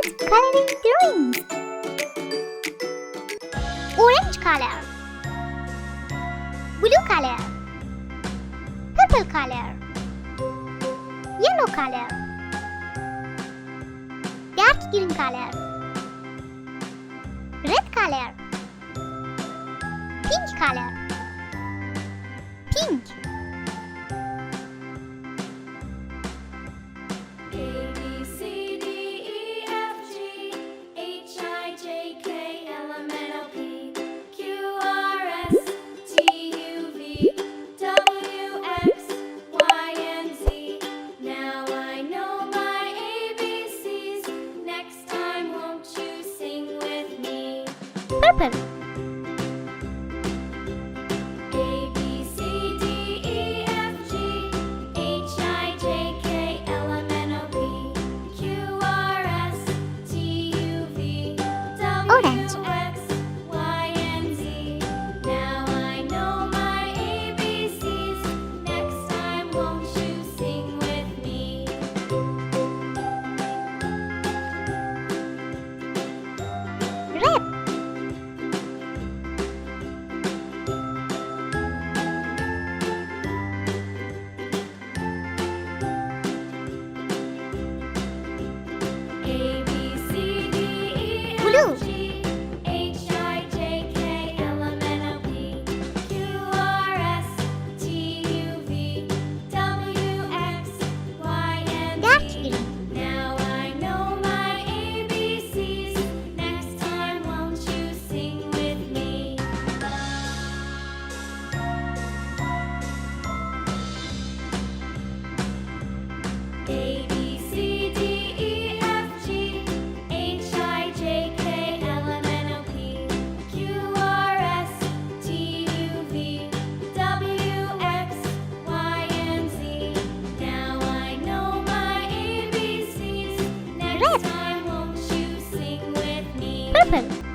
Coloring drawings. Orange color, blue color, purple color, yellow color, dark green color, red color, pink color, pink. Purple. A, B, C, D, E, F, G, H, I, J, K, L, M, N, O, P, Q, R, S, T, U, V, Orange. W, X, Y, and Z. Now I know my ABCs. Next time, won't you sing with me? Red. A, B, C, D, E, Blue. F, G, H, I, J, K, L, M, N, O, P, Q, R, S, T, U, V, W, X, Y, and Dark Z. green. Now I know my ABCs. Next time, won't you sing with me? A, B, C, D, E, F, G, H, I, J, K, L, M, N, O, P, Q, R, S, T, U, V, W, X, Y, and Z. Now I know my ABCs. Next Red. time, won't you sing with me? Purple.